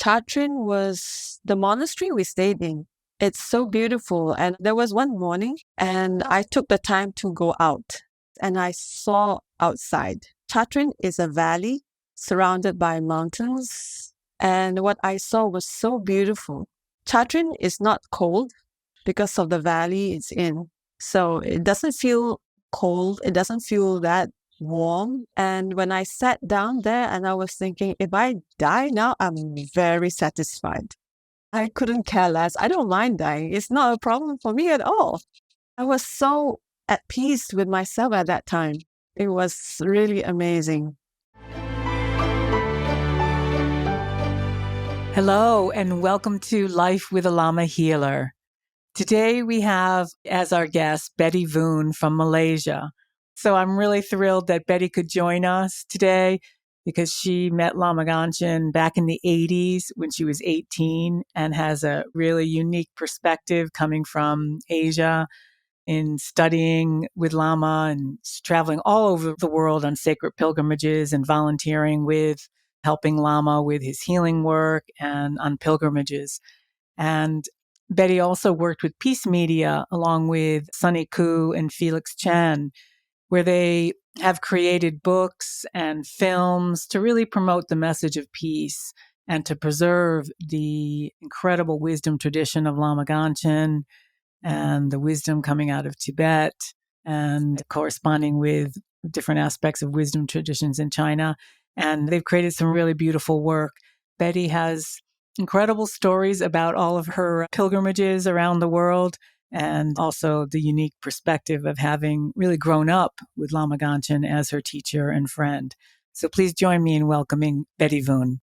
Chatrin was the monastery we stayed in. It's so beautiful. And there was one morning and I took the time to go out and I saw outside. Chatrin is a valley surrounded by mountains. And what I saw was so beautiful. Chatrin is not cold because of the valley it's in. So it doesn't feel cold. It doesn't feel that warm. And when I sat down there and I was thinking, if I die now, I'm very satisfied. I couldn't care less. I don't mind dying. It's not a problem for me at all. I was so at peace with myself at that time. It was really amazing. Hello, and welcome to Life with a Lama Healer. Today we have as our guest Betty Voon from Malaysia. So I'm really thrilled that Betty could join us today because she met Lama Gangchen back in the 80s when she was 18 and has a really unique perspective coming from Asia in studying with Lama and traveling all over the world on sacred pilgrimages and volunteering with, helping Lama with his healing work and on pilgrimages. And Betty also worked with Peace Media along with Sunny Koo and Felix Chan, where they have created books and films to really promote the message of peace and to preserve the incredible wisdom tradition of Lama Gangchen and the wisdom coming out of Tibet and corresponding with different aspects of wisdom traditions in China. And they've created some really beautiful work. Betty has incredible stories about all of her pilgrimages around the world and also the unique perspective of having really grown up with Lama Gangchen as her teacher and friend. So please join me in welcoming Betty Voon.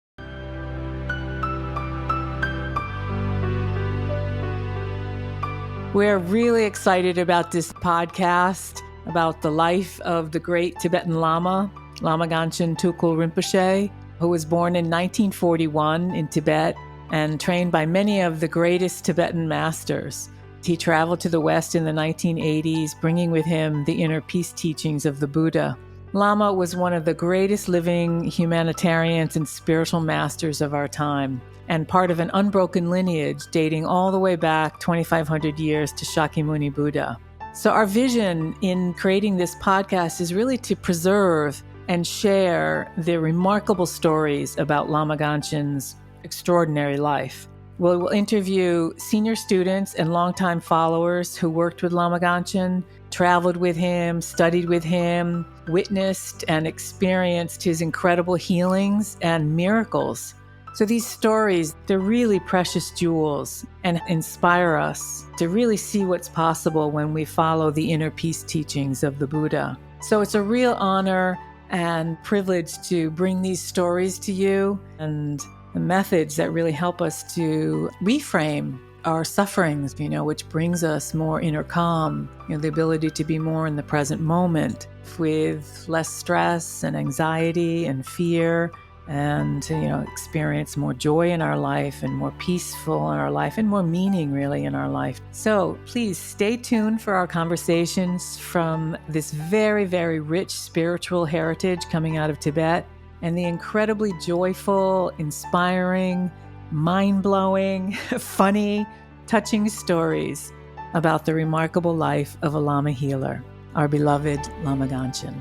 We're really excited about this podcast about the life of the great Tibetan Lama, Lama Gangchen Tulku Rinpoche, who was born in 1941 in Tibet and trained by many of the greatest Tibetan masters. He traveled to the West in the 1980s, bringing with him the inner peace teachings of the Buddha. Lama was one of the greatest living humanitarians and spiritual masters of our time, and part of an unbroken lineage dating all the way back 2,500 years to Shakyamuni Buddha. So our vision in creating this podcast is really to preserve and share the remarkable stories about Lama Gangchen's extraordinary life. We'll interview senior students and longtime followers who worked with Lama Gangchen, traveled with him, studied with him, witnessed and experienced his incredible healings and miracles. So these stories, they're really precious jewels and inspire us to really see what's possible when we follow the inner peace teachings of the Buddha. So it's a real honor and privilege to bring these stories to you and the methods that really help us to reframe our sufferings, which brings us more inner calm, the ability to be more in the present moment with less stress and anxiety and fear, and to, experience more joy in our life and more peaceful in our life and more meaning really in our life. So please stay tuned for our conversations from this very, very rich spiritual heritage coming out of Tibet and the incredibly joyful, inspiring, mind-blowing, funny, touching stories about the remarkable life of a Lama healer, our beloved Lama Gangchen.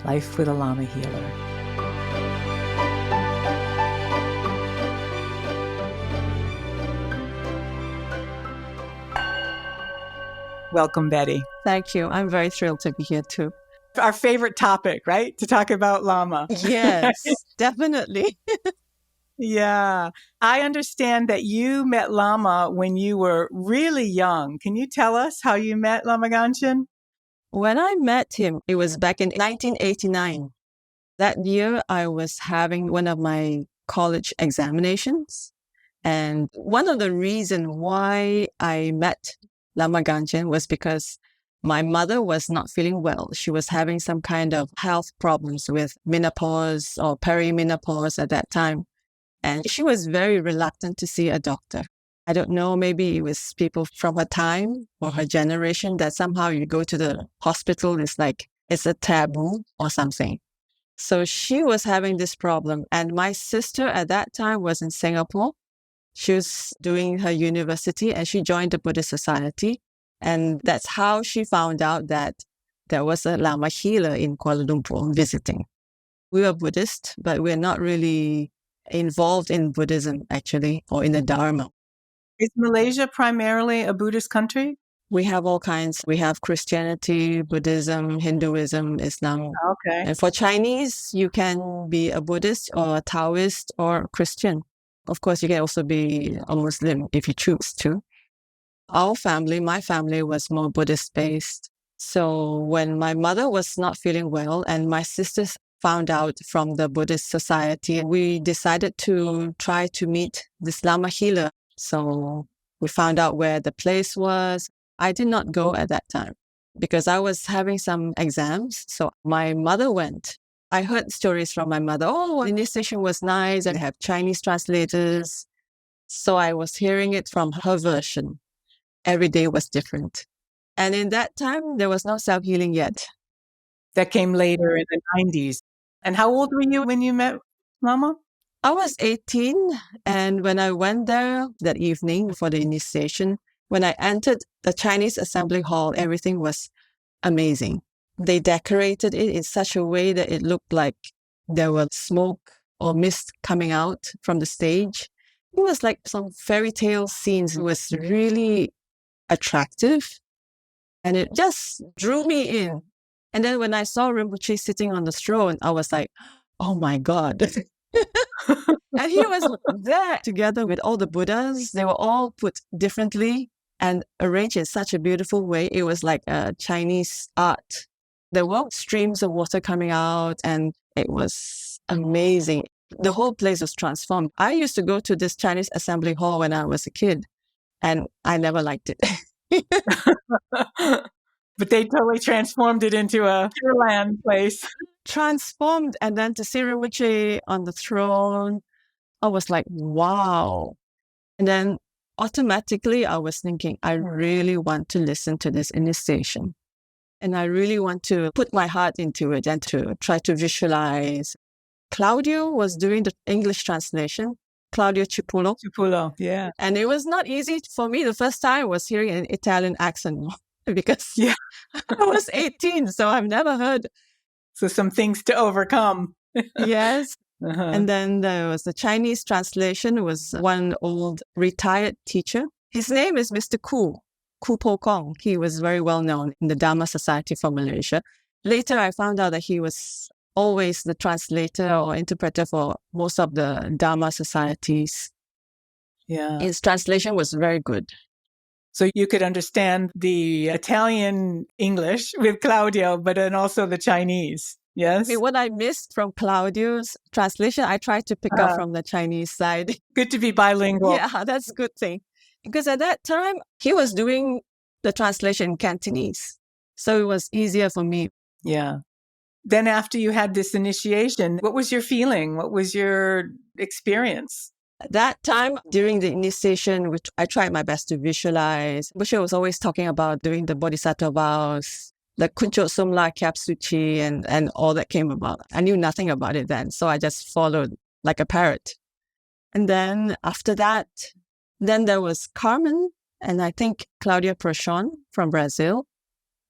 Life with a Lama healer. Welcome, Betty. Thank you. I'm very thrilled to be here too. Our favorite topic, right? To talk about Lama. Yes, definitely. Yeah. I understand that you met Lama when you were really young. Can you tell us how you met Lama Gangchen? When I met him, it was back in 1989. That year, I was having one of my college examinations. And one of the reasons why I met Lama Gangchen was because my mother was not feeling well. She was having some kind of health problems with menopause or perimenopause at that time. And she was very reluctant to see a doctor. I don't know, maybe it was people from her time or her generation that somehow you go to the hospital, it's like it's a taboo or something. So she was having this problem. And my sister at that time was in Singapore. She was doing her university and she joined the Buddhist Society. And that's how she found out that there was a Lama healer in Kuala Lumpur visiting. We were Buddhist, but we're not really involved in Buddhism, actually, or in the Dharma. Is Malaysia primarily a Buddhist country? We have all kinds. We have Christianity, Buddhism, Hinduism, Islam. Okay. And for Chinese, you can be a Buddhist or a Taoist or Christian. Of course, you can also be a Muslim if you choose to. Our family, my family, was more Buddhist based. So when my mother was not feeling well and my sisters found out from the Buddhist society, we decided to try to meet this Lama healer. So we found out where the place was. I did not go at that time because I was having some exams. So my mother went. I heard stories from my mother. Oh, the initiation was nice and have Chinese translators. So I was hearing it from her version. Every day was different. And in that time, there was no self-healing yet. That came later in the 90s. And how old were you when you met Lama? I was 18. And when I went there that evening for the initiation, when I entered the Chinese assembly hall, everything was amazing. They decorated it in such a way that it looked like there was smoke or mist coming out from the stage. It was like some fairy tale scenes. It was really attractive and it just drew me in. And then when I saw Rinpoche sitting on the throne, I was like, oh my God. And he was there together with all the Buddhas. They were all put differently and arranged in such a beautiful way. It was like a Chinese art. There were streams of water coming out and it was amazing. The whole place was transformed. I used to go to this Chinese assembly hall when I was a kid and I never liked it. But they totally transformed it into a Pure Land place. Transformed, and then to see Rinpoche on the throne, I was like, wow. And then automatically I was thinking, I really want to listen to this initiation. And I really want to put my heart into it and to try to visualize. Claudio was doing the English translation, Claudio Cipulo. Cipulo, yeah. And it was not easy for me. The first time I was hearing an Italian accent because I was 18, so I've never heard. So some things to overcome. Yes. And then there was the Chinese translation. It was one old retired teacher. His name is Mr. Koo, Koo Po Kong. He was very well known in the Dharma Society for Malaysia. Later, I found out that he was always the translator or interpreter for most of the Dharma societies. Yeah. His translation was very good. So you could understand the Italian English with Claudio, but then also the Chinese. Yes. I mean, what I missed from Claudio's translation, I tried to pick up from the Chinese side. Good to be bilingual. Yeah, that's a good thing. Because at that time, he was doing the translation in Cantonese. So it was easier for me. Yeah. Then after you had this initiation, what was your feeling? What was your experience? At that time, during the initiation, which I tried my best to visualize, Bushe was always talking about doing the Bodhisattva vows, the Kuncho Sumla Kyapsuchi and all that came about. I knew nothing about it then, so I just followed like a parrot. And then after that, then there was Carmen and I think Claudia Prochon from Brazil.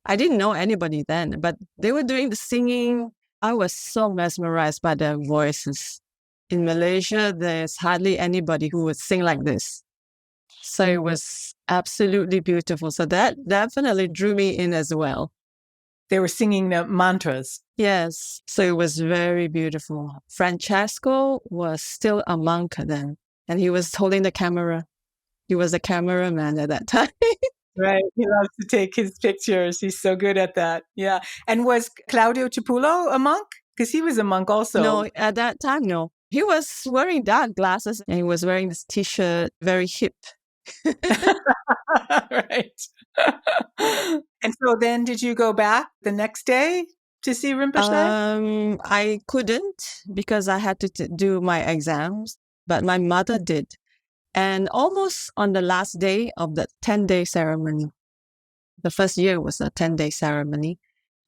I didn't know anybody then, but they were doing the singing. I was so mesmerized by their voices. In Malaysia, there's hardly anybody who would sing like this. So it was absolutely beautiful. So that definitely drew me in as well. They were singing the mantras. Yes. So it was very beautiful. Francesco was still a monk then, and he was holding the camera. He was a cameraman at that time. Right. He loves to take his pictures. He's so good at that. Yeah. And was Claudio Cipulo a monk? Because he was a monk also. No, at that time, no. He was wearing dark glasses and he was wearing this t-shirt, very hip. Right. And so then did you go back the next day to see Rinpoche? I couldn't because I had to do my exams, but my mother did. And almost on the last day of the 10-day ceremony, the first year was a 10-day ceremony.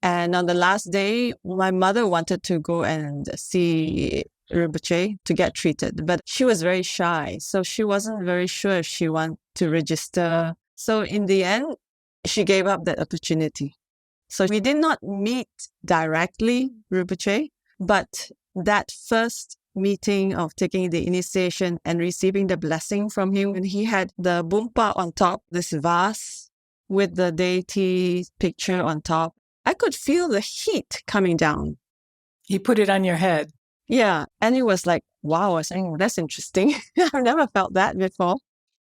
And on the last day, my mother wanted to go and see Rinpoche to get treated, but she was very shy. So she wasn't very sure if she wanted to register. So in the end, she gave up that opportunity. So we did not meet directly Rinpoche, but that first meeting of taking the initiation and receiving the blessing from him, when he had the bumpa on top, this vase with the deity picture on top, I could feel the heat coming down. He put it on your head. Yeah. And it was like, wow, I was saying, that's interesting. I've never felt that before.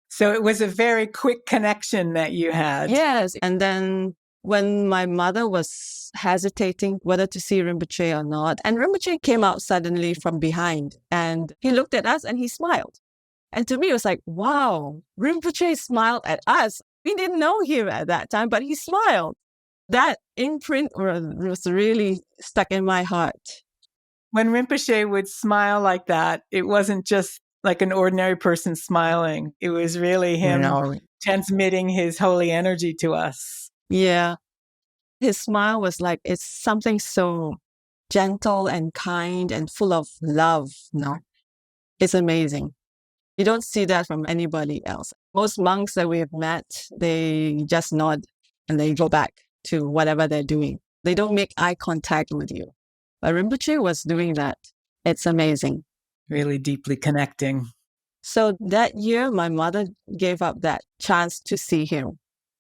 So it was a very quick connection that you had. Yes. And then when my mother was hesitating whether to see Rinpoche or not, and Rinpoche came out suddenly from behind and he looked at us and he smiled. And to me, it was like, wow, Rinpoche smiled at us. We didn't know him at that time, but he smiled. That imprint was really stuck in my heart. When Rinpoche would smile like that, it wasn't just like an ordinary person smiling. It was really him transmitting his holy energy to us. Yeah. His smile was like, it's something so gentle and kind and full of love. No, it's amazing. You don't see that from anybody else. Most monks that we have met, they just nod and they go back to whatever they're doing. They don't make eye contact with you. But Rinpoche was doing that. It's amazing. Really deeply connecting. So that year, my mother gave up that chance to see him.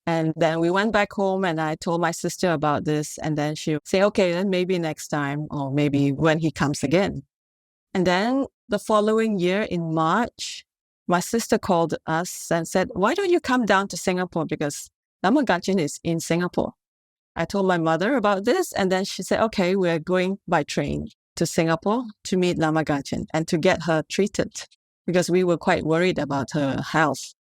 And then we went back home and I told my sister about this. And then she would say, okay, then maybe next time or maybe when he comes again. And then the following year in March, my sister called us and said, why don't you come down to Singapore? Because Lama Gangchen is in Singapore. I told my mother about this. And then she said, okay, we're going by train to Singapore to meet Lama Gangchen and to get her treated because we were quite worried about her health.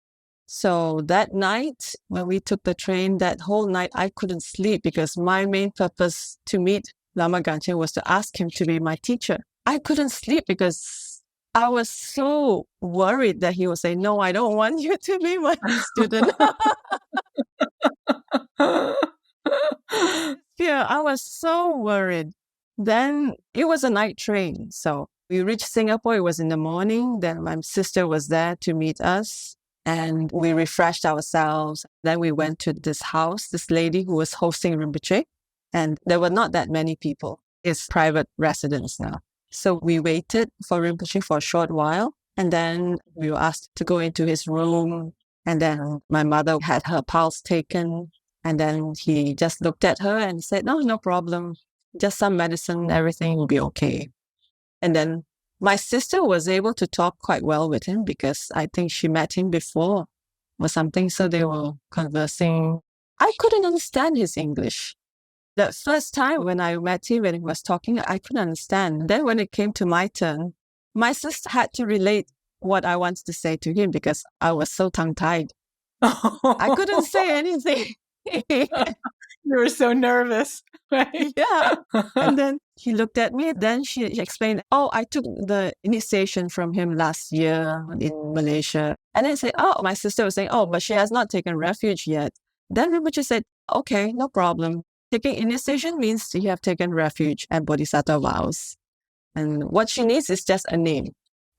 So that night, when we took the train, that whole night, I couldn't sleep because my main purpose to meet Lama Gangchen was to ask him to be my teacher. I couldn't sleep because I was so worried that he would say, no, I don't want you to be my student. Yeah, I was so worried. Then it was a night train. So we reached Singapore. It was in the morning. Then my sister was there to meet us. And we refreshed ourselves. Then we went to this house, this lady who was hosting Rinpoche. And there were not that many people. It's private residence now. So we waited for Rinpoche for a short while. And then we were asked to go into his room. And then my mother had her pulse taken. And then he just looked at her and said, no problem. Just some medicine, everything will be okay. And then my sister was able to talk quite well with him because I think she met him before or something. So they were conversing. I couldn't understand his English. The first time when I met him, when he was talking, I couldn't understand. Then when it came to my turn, my sister had to relate what I wanted to say to him because I was so tongue-tied. I couldn't say anything. You were so nervous, right? Yeah. And then he looked at me. Then she explained, I took the initiation from him last year in Malaysia. And then I said, my sister was saying, but she has not taken refuge yet. Then Rinpoche said, okay, no problem. Taking initiation means you have taken refuge and bodhisattva vows. And what she needs is just a name.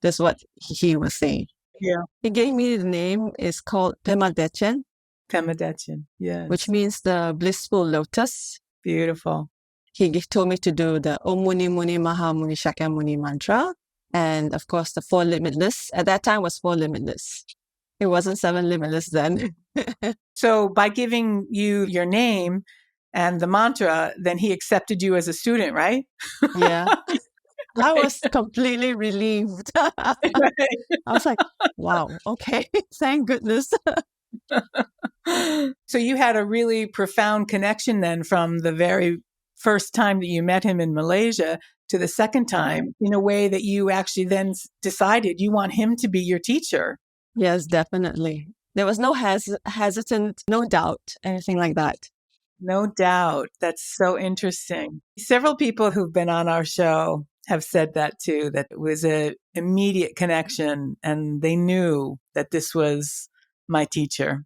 That's what he was saying. Yeah. He gave me the name. It's called Pema Dechen. Pema Dechen, yes. Which means the blissful lotus. Beautiful. He told me to do the Om Muni Muni Maha Muni Shakyamuni mantra. And of course, the 4 limitless. At that time was 4 limitless. It wasn't 7 limitless then. So by giving you your name and the mantra, then he accepted you as a student, right? Yeah. I was completely relieved. I was like, wow, okay, thank goodness. So you had a really profound connection then from the very first time that you met him in Malaysia to the second time in a way that you actually then decided you want him to be your teacher. Yes, definitely. There was no hesitant, no doubt, anything like that. No doubt. That's so interesting. Several people who've been on our show have said that too, that it was an immediate connection and they knew that this was my teacher.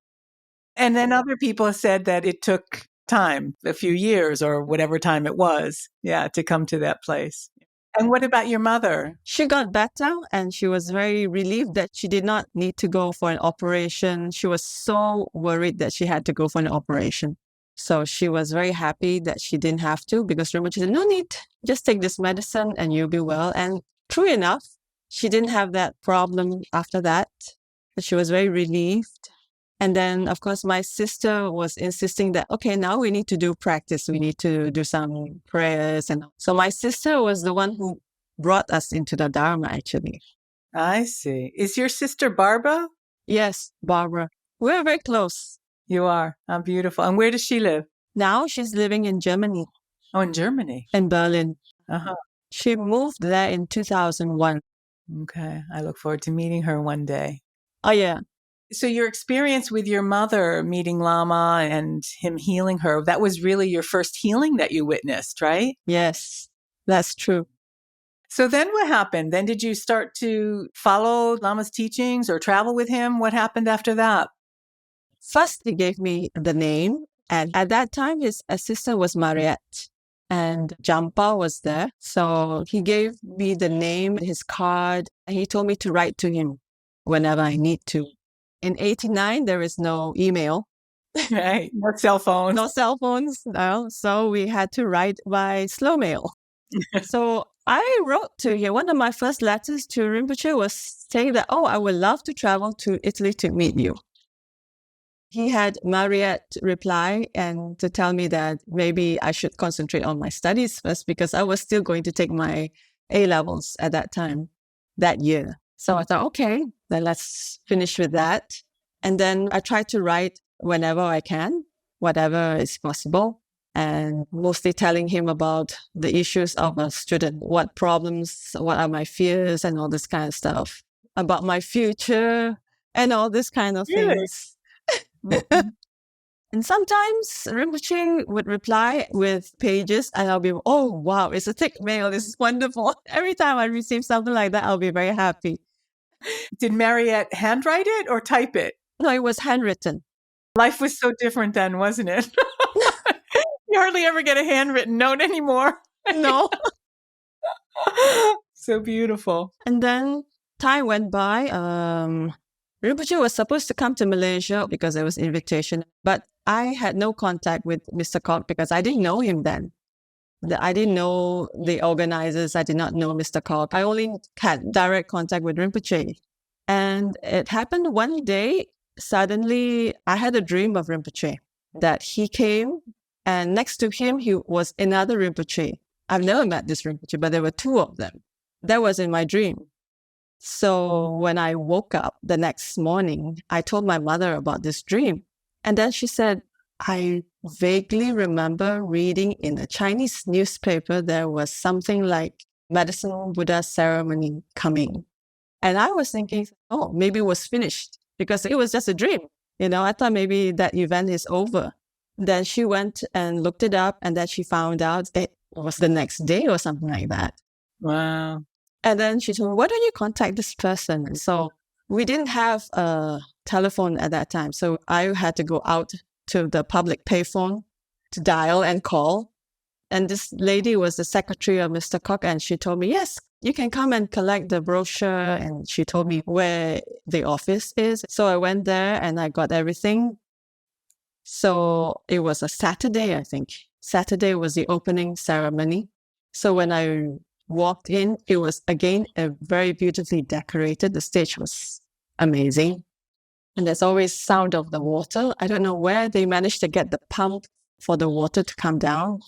And then other people said that it took time, a few years or whatever time it was, to come to that place. And what about your mother? She got better and she was very relieved that she did not need to go for an operation. She was so worried that she had to go for an operation. So she was very happy that she didn't have to, because Rinpoche said, no need, just take this medicine and you'll be well. And true enough, she didn't have that problem after that. She was very relieved. And then, of course, my sister was insisting that, okay, now we need to do practice. We need to do some prayers. And so my sister was the one who brought us into the Dharma, actually. I see. Is your sister Barbara? Yes, Barbara. We're very close. You are. How beautiful. And where does she live? Now she's living in Germany. Oh, in Germany. In Berlin. Uh-huh. She moved there in 2001. Okay. I look forward to meeting her one day. Oh, yeah. So your experience with your mother meeting Lama and him healing her, that was really your first healing that you witnessed, right? Yes, that's true. So then what happened? Then did you start to follow Lama's teachings or travel with him? What happened after that? First, he gave me the name. And at that time, his assistant was Mariette. And Jampa was there. So he gave me the name, his card, and he told me to write to him whenever I need to. In 89, there is no email. Right. No cell phones. No cell phones. No. So we had to write by slow mail. So I wrote to him. One of my first letters to Rinpoche was saying that, oh, I would love to travel to Italy to meet you. He had Mariette reply and to tell me that maybe I should concentrate on my studies first, because I was still going to take my A-levels at that time, that year. So I thought, okay, then let's finish with that. And then I try to write whenever I can, whatever is possible, and mostly telling him about the issues of a student, what problems, what are my fears, and all this kind of stuff, about my future, and all this kind of things. And sometimes Rinpoche would reply with pages, and I'll be, oh, wow, it's a thick mail. This is wonderful. Every time I receive something like that, I'll be very happy. Did Mariette handwrite it or type it? No, it was handwritten. Life was so different then, wasn't it? You hardly ever get a handwritten note anymore. No. So beautiful. And then time went by. Rinpoche was supposed to come to Malaysia because there was invitation, but I had no contact with Mr. Kok because I didn't know him then. I didn't know the organizers. I did not know Mr. Kok. I only had direct contact with Rinpoche. And it happened one day, suddenly I had a dream of Rinpoche, that he came and next to him, he was another Rinpoche. I've never met this Rinpoche, but there were two of them. That was in my dream. So when I woke up the next morning, I told my mother about this dream. And then she said, I vaguely remember reading in a Chinese newspaper, there was something like Medicine Buddha ceremony coming. And I was thinking, oh, maybe it was finished because it was just a dream. I thought maybe that event is over. Then she went and looked it up, and then she found out it was the next day or something like that. Wow. And then she told me, why don't you contact this person? So we didn't have a telephone at that time. So I had to go out to the public payphone to dial and call. And this lady was the secretary of Mr. Kok, and she told me, yes, you can come and collect the brochure. And she told me where the office is. So I went there and I got everything. So it was a Saturday, I think. Saturday was the opening ceremony. So when I walked in, it was again a very beautifully decorated. The stage was amazing. And there's always sound of the water. I don't know where they managed to get the pump for the water to come down.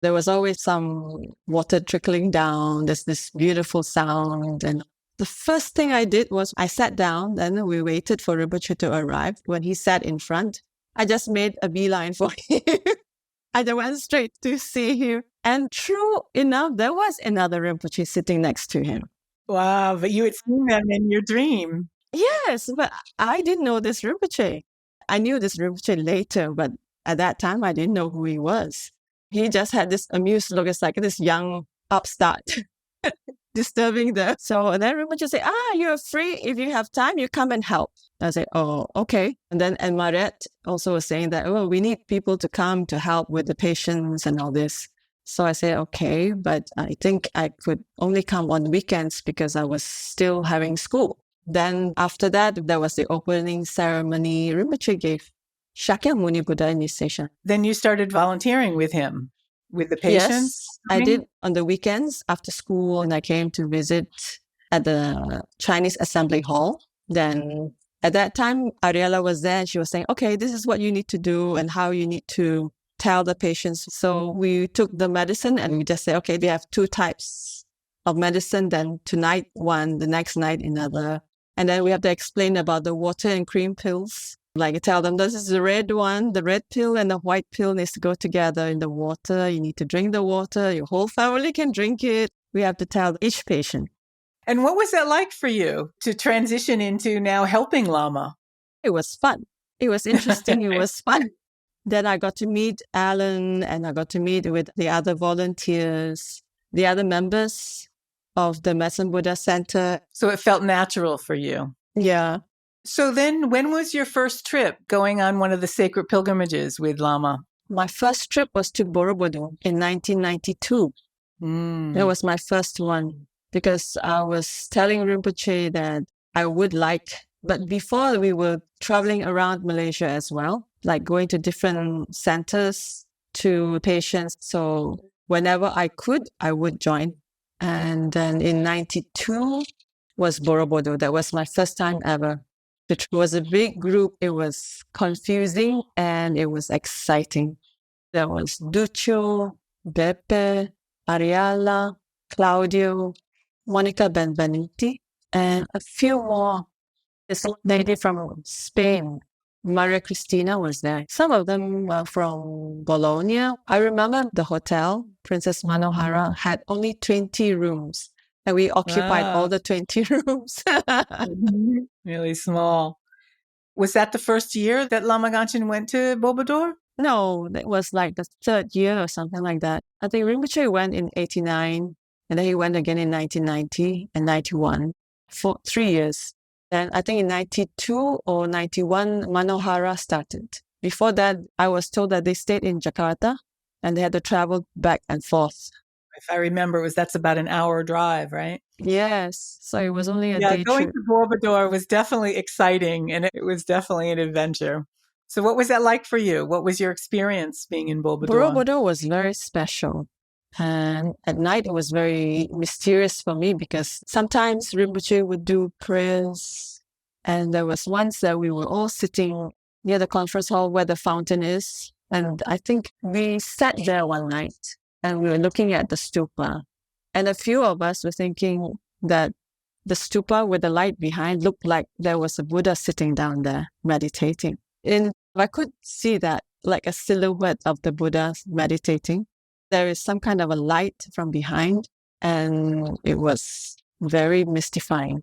There was always some water trickling down. There's this beautiful sound. And the first thing I did was I sat down, then we waited for Rinpoche to arrive. When he sat in front, I just made a beeline for him. I just went straight to see him. And true enough, there was another Rinpoche sitting next to him. Wow, but you had seen them in your dream. Yes, but I didn't know this Rinpoche. I knew this Rinpoche later, but at that time, I didn't know who he was. He just had this amused look. It's like this young upstart. disturbing them. So and then Rinpoche say, you're free. If you have time, you come and help. I say, oh, okay. And then and Maret also was saying that, oh, we need people to come to help with the patients and all this. So I said, okay, but I think I could only come on weekends because I was still having school. Then after that, there was the opening ceremony. Rinpoche gave Shakyamuni Buddha initiation. Then you started volunteering with him, with the patients? Yes, I did on the weekends after school, and I came to visit at the Chinese Assembly Hall. Then at that time, Ariella was there and she was saying, okay, this is what you need to do and how you need to tell the patients. So we took the medicine and we just say, okay, they have two types of medicine. Then tonight one, the next night another. And then we have to explain about the water and cream pills. Like tell them this is the red one, the red pill and the white pill needs to go together in the water. You need to drink the water. Your whole family can drink it. We have to tell each patient. And what was that like for you to transition into now helping Lama? It was fun. It was interesting. It was fun. Then I got to meet Alan and I got to meet with the other volunteers, the other members of the Medicine Buddha Center. So it felt natural for you. Yeah. So then when was your first trip going on one of the sacred pilgrimages with Lama? My first trip was to Borobudur in 1992. That was my first one because I was telling Rinpoche that I would like, but before we were traveling around Malaysia as well, like going to different centers to patients. So whenever I could, I would join. And then in 92 was Borobudur. That was my first time ever. It was a big group. It was confusing and it was exciting. There was Duccio, Beppe, Ariella, Claudio, Monica Benvenuti, and a few more. This lady from Spain, Maria Cristina, was there. Some of them were from Bologna. I remember the hotel, Princess Manohara, had only 20 rooms. And we occupied all the 20 rooms. Really small. Was that the first year that Lama Gangchen went to Borobudur? No, that was like the third year or something like that. I think Rinpoche went in 89, and then he went again in 1990 and 91 for 3 years. Then I think in 92 or 91, Manohara started. Before that, I was told that they stayed in Jakarta and they had to travel back and forth. If I remember, that's about an hour drive, right? Yes. So it was only a day going trip. to Borobudur was definitely exciting and it was definitely an adventure. So what was that like for you? What was your experience being in Borobudur? Borobudur was very special. And at night, it was very mysterious for me because sometimes Rinpoche would do prayers. And there was once that we were all sitting near the conference hall where the fountain is. And I think we sat there one night and we were looking at the stupa. And a few of us were thinking that the stupa with the light behind looked like there was a Buddha sitting down there meditating. And I could see that, like a silhouette of the Buddha meditating. There is some kind of a light from behind, and it was very mystifying.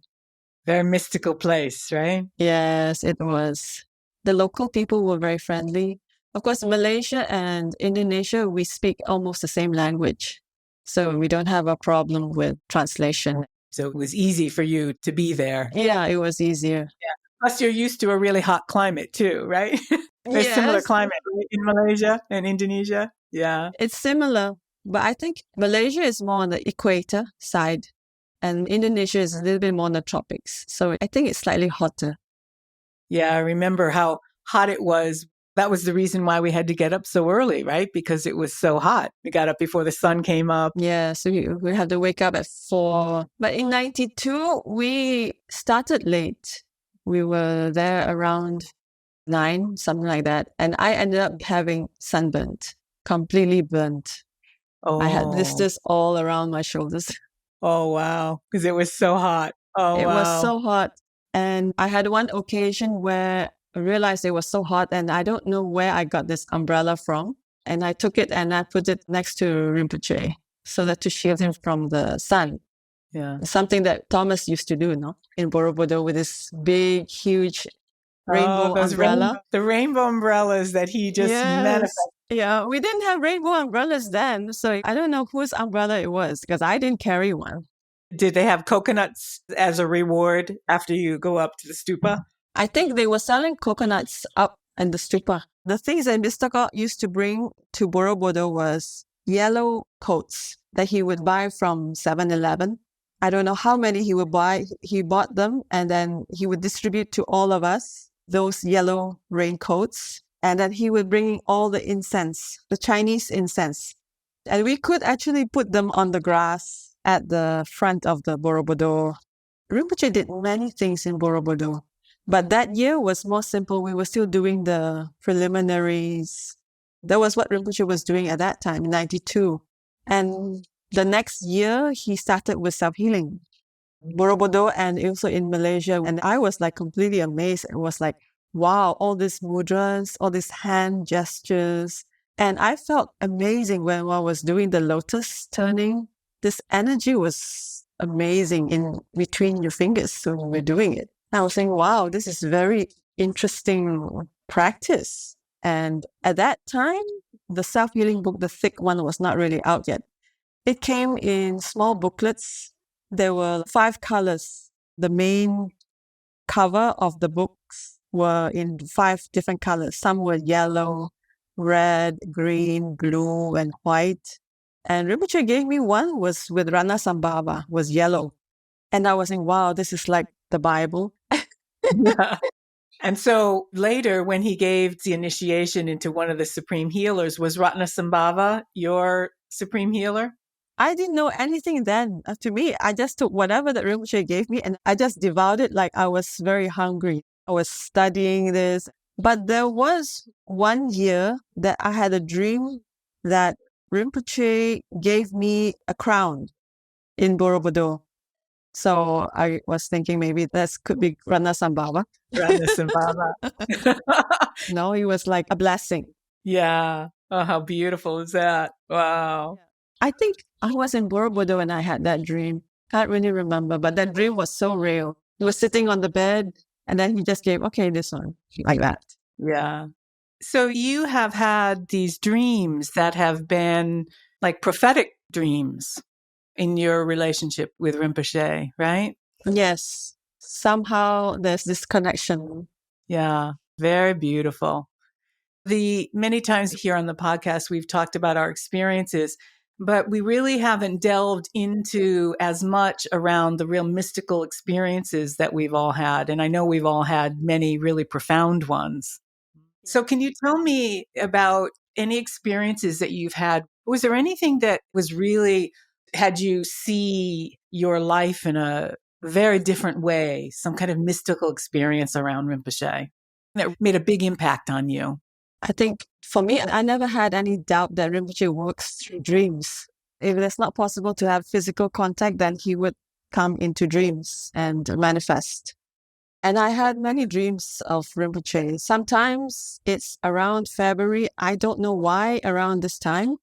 Very mystical place, right? Yes, it was. The local people were very friendly. Of course, Malaysia and Indonesia, we speak almost the same language. So we don't have a problem with translation. So it was easy for you to be there. Yeah, it was easier. Yeah. Plus, you're used to a really hot climate too, right? There's similar climate in Malaysia and Indonesia. Yeah. It's similar, but I think Malaysia is more on the equator side and Indonesia is a little bit more on the tropics. So I think it's slightly hotter. Yeah, I remember how hot it was. That was the reason why we had to get up so early, right? Because it was so hot. We got up before the sun came up. Yeah, so we had to wake up at 4. But in 92, we started late. We were there around 9, something like that. And I ended up having sunburnt, completely burnt. Oh. I had blisters all around my shoulders. Oh, wow. Because it was so hot. Oh, It wow. was so hot. And I had one occasion where I realized it was so hot and I don't know where I got this umbrella from. And I took it and I put it next to Rinpoche so that to shield him from the sun. Yeah. Something that Thomas used to do, no? In Borobudur with this big, huge rainbow umbrella. The rainbow umbrellas that he just manifested. Yeah, we didn't have rainbow umbrellas then. So I don't know whose umbrella it was because I didn't carry one. Did they have coconuts as a reward after you go up to the stupa? I think they were selling coconuts up in the stupa. The things that Mr. God used to bring to Borobudur was yellow coats that he would buy from 7-Eleven. I don't know how many he would buy. He bought them and then he would distribute to all of us those yellow raincoats. And then he would bring all the incense, the Chinese incense. And we could actually put them on the grass at the front of the Borobudur. Rinpoche did many things in Borobudur. But that year was more simple. We were still doing the preliminaries. That was what Rinpoche was doing at that time, 92. And the next year, he started with self-healing, Borobudur and also in Malaysia. And I was like completely amazed. It was like, wow, all these mudras, all these hand gestures. And I felt amazing when I was doing the lotus turning. This energy was amazing in between your fingers when we were doing it. I was saying, wow, this is very interesting practice. And at that time, the self-healing book, the thick one, was not really out yet. It came in small booklets. There were 5 colors. The main cover of the books were in 5 different colors. Some were yellow, red, green, blue, and white. And Rinpoche gave me one was with Rana Sambhava, was yellow. And I was saying, wow, this is like the Bible. Yeah. And so later, when he gave the initiation into one of the supreme healers, was Ratnasambhava your supreme healer? I didn't know anything then. To me, I just took whatever that Rinpoche gave me and I just devoured it like I was very hungry. I was studying this. But there was one year that I had a dream that Rinpoche gave me a crown in Borobudur. So I was thinking maybe this could be Ranasambhava. Ratnasambhava. No, it was like a blessing. Yeah. Oh, how beautiful is that? Wow. I think I was in Borobudur when I had that dream. Can't really remember, but that dream was so real. He was sitting on the bed and then he just gave, okay, this one, like that. Yeah. So you have had these dreams that have been like prophetic dreams in your relationship with Rinpoche, right? Yes. Somehow there's this connection. Yeah. Very beautiful. The many times here on the podcast, we've talked about our experiences, but we really haven't delved into as much around the real mystical experiences that we've all had. And I know we've all had many really profound ones. So can you tell me about any experiences that you've had? Was there anything that was really had you see your life in a very different way, some kind of mystical experience around Rinpoche that made a big impact on you? I think for me, I never had any doubt that Rinpoche works through dreams. If it's not possible to have physical contact, then he would come into dreams and manifest. And I had many dreams of Rinpoche. Sometimes it's around February. I don't know why around this time.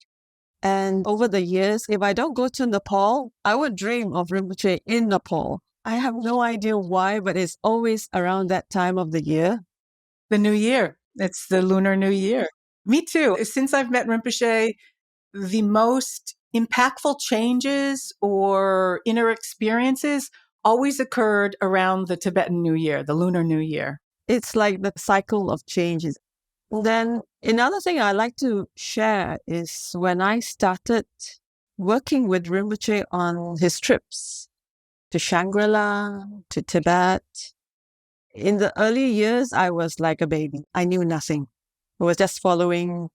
And over the years, if I don't go to Nepal, I would dream of Rinpoche in Nepal. I have no idea why, but it's always around that time of the year. The new year. It's the Lunar New Year. Me too. Since I've met Rinpoche, the most impactful changes or inner experiences always occurred around the Tibetan New Year, the Lunar New Year. It's like the cycle of changes. Then another thing I like to share is when I started working with Rinpoche on his trips to Shangri-La, to Tibet. In the early years, I was like a baby. I knew nothing. I was just following,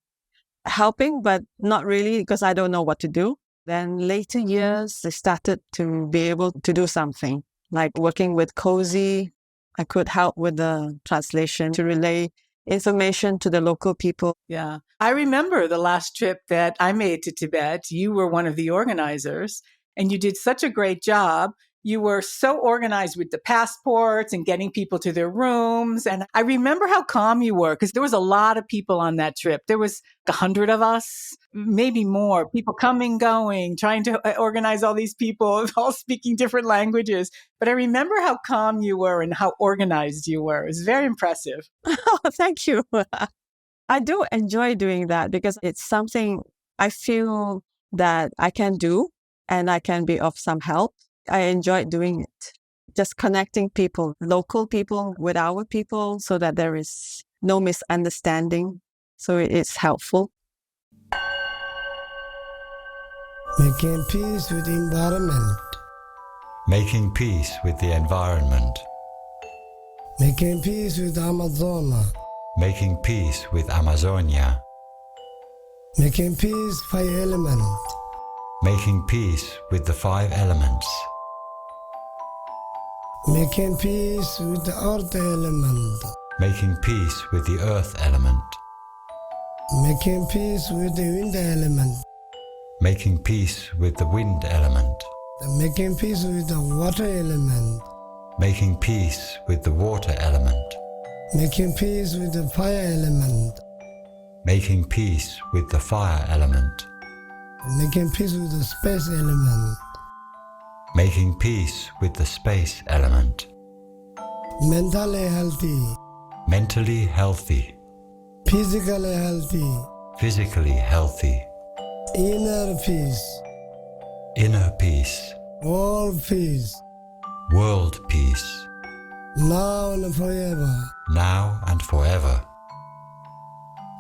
helping, but not really because I don't know what to do. Then later years, I started to be able to do something, like working with Cozy. I could help with the translation to relay information to the local people. Yeah. I remember the last trip that I made to Tibet. You were one of the organizers and you did such a great job. You were so organized with the passports and getting people to their rooms. And I remember how calm you were because there was a lot of people on that trip. There was 100 of us, maybe more, people coming, going, trying to organize all these people, all speaking different languages. But I remember how calm you were and how organized you were. It was very impressive. Oh, thank you. I do enjoy doing that because it's something I feel that I can do and I can be of some help. I enjoyed doing it. Just connecting people, local people with our people so that there is no misunderstanding. So it's helpful. Making peace with the environment. Making peace with the environment. Making peace with Amazonia. Making peace with Amazonia. Making peace 5 elements. Making peace with the 5 elements. Making peace with the earth element. Making peace with the earth element. Making peace with the wind element. Making peace with the wind element. Making peace with the water element. Making peace with the water element. Making peace with the fire element. Making peace with the fire element. Making peace with the space element. Making peace with the space element. Mentally healthy. Mentally healthy. Physically healthy. Physically healthy. Inner peace. Inner peace. World peace. World peace. Now and forever. Now and forever.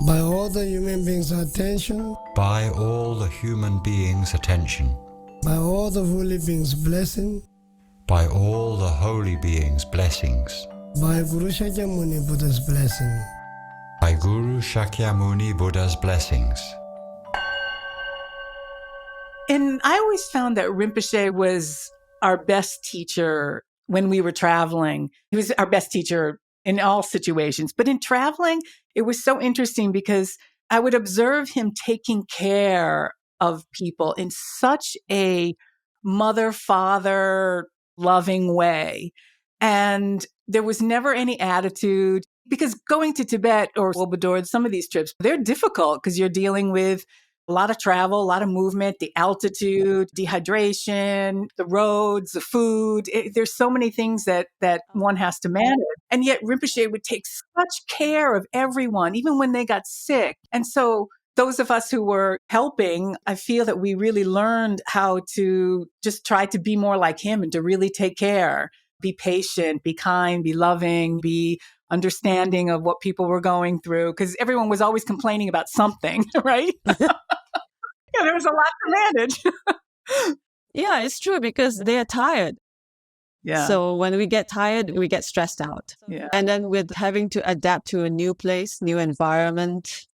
By all the human beings' attention. By all the human beings' attention. By all the holy beings' blessing. By all the holy beings' blessings. By Guru Shakyamuni Buddha's blessing. By Guru Shakyamuni Buddha's blessings. And I always found that Rinpoche was our best teacher when we were traveling. He was our best teacher in all situations. But in traveling, it was so interesting because I would observe him taking care of people in such a mother, father, loving way. And there was never any attitude, because going to Tibet or Obrador, some of these trips, they're difficult because you're dealing with a lot of travel, a lot of movement, the altitude, dehydration, the roads, the food. There's so many things that one has to manage. And yet Rinpoche would take such care of everyone, even when they got sick. And so those of us who were helping, I feel that we really learned how to just try to be more like him and to really take care, be patient, be kind, be loving, be understanding of what people were going through, because everyone was always complaining about something, right? Yeah, there was a lot to manage. Yeah, it's true because they are tired. Yeah. So when we get tired, we get stressed out. Yeah. And then with having to adapt to a new place, new environment.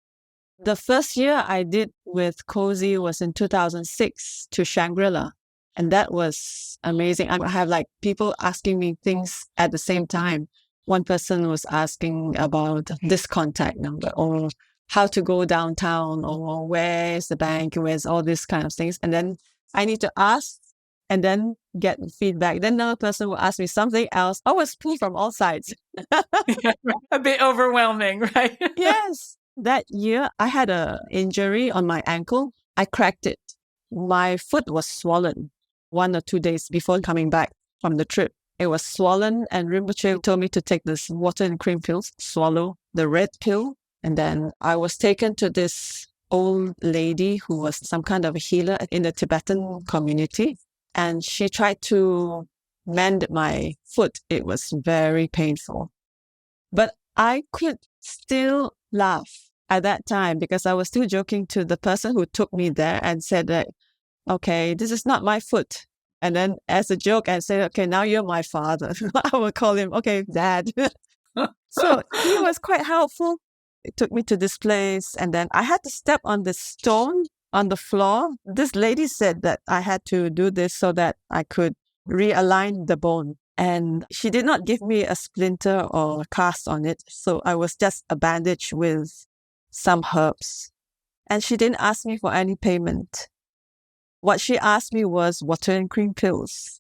The first year I did with Cozy was in 2006 to Shangri-La. And that was amazing. I have like people asking me things at the same time. One person was asking about this contact number or how to go downtown or where's the bank, where's all these kind of things. And then I need to ask and then get feedback. Then another person will ask me something else. I was pulled from all sides. Yeah, a bit overwhelming, right? Yes. That year I had an injury on my ankle. I cracked it. My foot was swollen 1 or 2 days before coming back from the trip. It was swollen and Rinpoche told me to take this water and cream pills, swallow the red pill. And then I was taken to this old lady who was some kind of a healer in the Tibetan community. And she tried to mend my foot. It was very painful. But I could still laugh at that time because I was still joking to the person who took me there and said that, okay, this is not my foot. And then as a joke, I said, okay, now you're my father. I will call him, okay, Dad. So he was quite helpful. It took me to this place. And then I had to step on the stone on the floor. This lady said that I had to do this so that I could realign the bone. And she did not give me a splinter or a cast on it. So I was just a bandage with some herbs. And she didn't ask me for any payment. What she asked me was water and cream pills.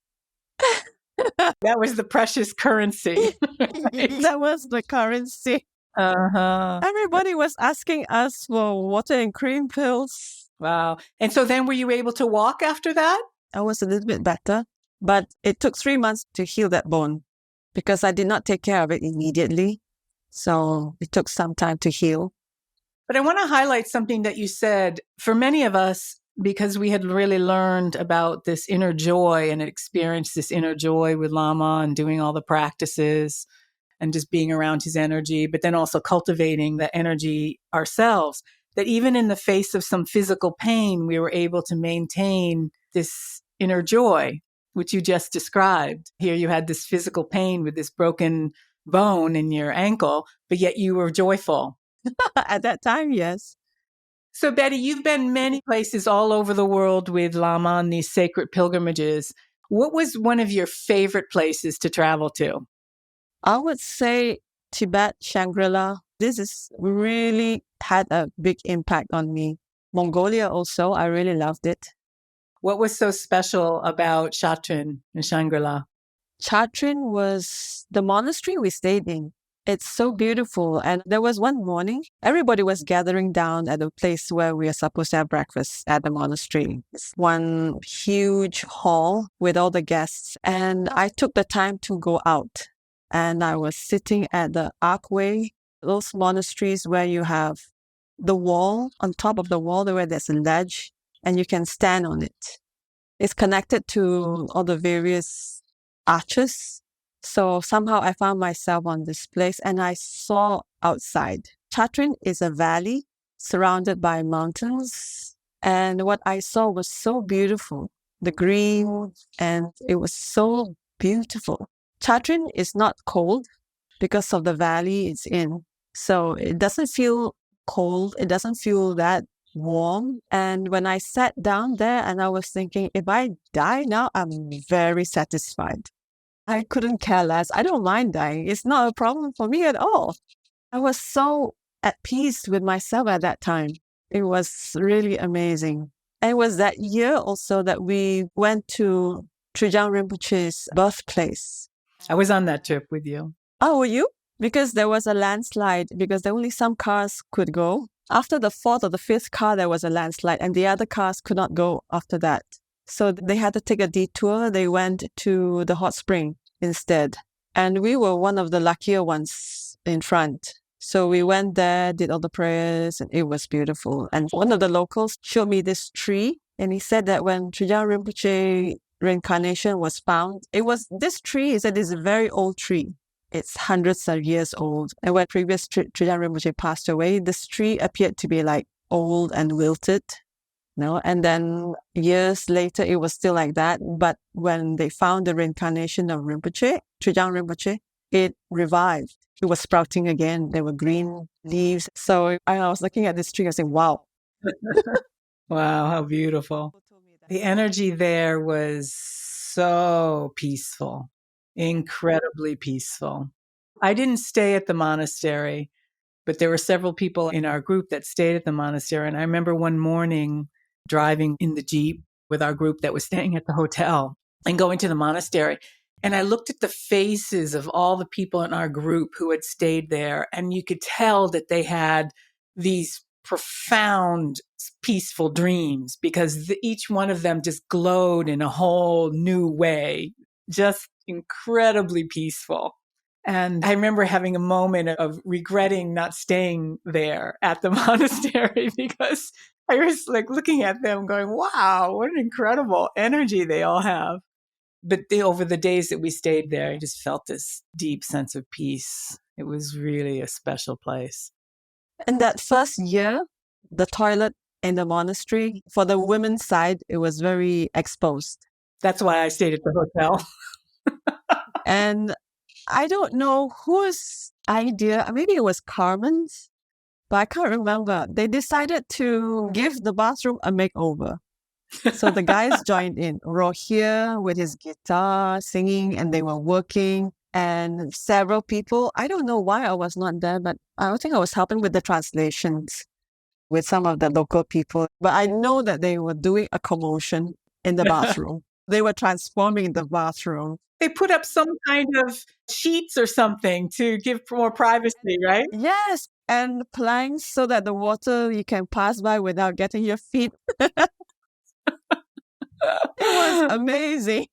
That was the precious currency. Right? That was the currency. Uh-huh. Everybody was asking us for water and cream pills. Wow. And so then were you able to walk after that? I was a little bit better, but it took 3 months to heal that bone because I did not take care of it immediately. So it took some time to heal. But I want to highlight something that you said. For many of us, because we had really learned about this inner joy and experienced this inner joy with Lama and doing all the practices and just being around his energy, but then also cultivating the energy ourselves, that even in the face of some physical pain, we were able to maintain this inner joy, which you just described. Here you had this physical pain with this broken bone in your ankle, but yet you were joyful. At that time, yes. So, Betty, you've been many places all over the world with Lama on these sacred pilgrimages. What was one of your favorite places to travel to? I would say Tibet, Shangri-La. This is really had a big impact on me. Mongolia also, I really loved it. What was so special about Shatrin and Shangri-La? Chatrin was the monastery we stayed in. It's so beautiful. And there was one morning, everybody was gathering down at the place where we are supposed to have breakfast at the monastery. It's one huge hall with all the guests. And I took the time to go out. And I was sitting at the archway, those monasteries where you have the wall, on top of the wall, where there's a ledge, and you can stand on it. It's connected to all the various arches. So somehow I found myself on this place and I saw outside. Chatrin is a valley surrounded by mountains. And what I saw was so beautiful. The green, and it was so beautiful. Chatrin is not cold because of the valley it's in. So it doesn't feel cold. It doesn't feel that warm. And when I sat down there and I was thinking, if I die now, I'm very satisfied. I couldn't care less. I don't mind dying. It's not a problem for me at all. I was so at peace with myself at that time. It was really amazing. And it was that year also that we went to Trijang Rinpoche's birthplace. I was on that trip with you. Oh, were you? Because there was a landslide, because there only some cars could go. After the fourth or the fifth car, there was a landslide, and the other cars could not go after that. So they had to take a detour. They went to the hot spring instead. And we were one of the luckier ones in front. So we went there, did all the prayers, and it was beautiful. And one of the locals showed me this tree, and he said that when Trijang Rinpoche reincarnation was found, it was this tree. He said it's a very old tree. It's hundreds of years old. And when previous Trijang Rinpoche passed away, this tree appeared to be like old and wilted. And then years later, it was still like that. But when they found the reincarnation of Rinpoche, Trijang Rinpoche, it revived. It was sprouting again. There were green leaves. So I was looking at this tree and saying, wow. Wow, how beautiful. The energy there was so peaceful, incredibly peaceful. I didn't stay at the monastery, but there were several people in our group that stayed at the monastery. And I remember one morning driving in the Jeep with our group that was staying at the hotel and going to the monastery. And I looked at the faces of all the people in our group who had stayed there, and you could tell that they had these profound, peaceful dreams because each one of them just glowed in a whole new way, just incredibly peaceful. And I remember having a moment of regretting not staying there at the monastery because I was like looking at them going, wow, what an incredible energy they all have. But over the days that we stayed there, I just felt this deep sense of peace. It was really a special place. And that first year, the toilet in the monastery, for the women's side, it was very exposed. That's why I stayed at the hotel. And I don't know whose idea, maybe it was Carmen's, but I can't remember. They decided to give the bathroom a makeover. So the guys joined in. Rohir with his guitar singing, and they were working. And several people, I don't know why I was not there, but I think I was helping with the translations with some of the local people. But I know that they were doing a commotion in the bathroom. They were transforming the bathroom. They put up some kind of sheets or something to give more privacy, right? Yes, and planks so that the water you can pass by without getting your feet. It was amazing.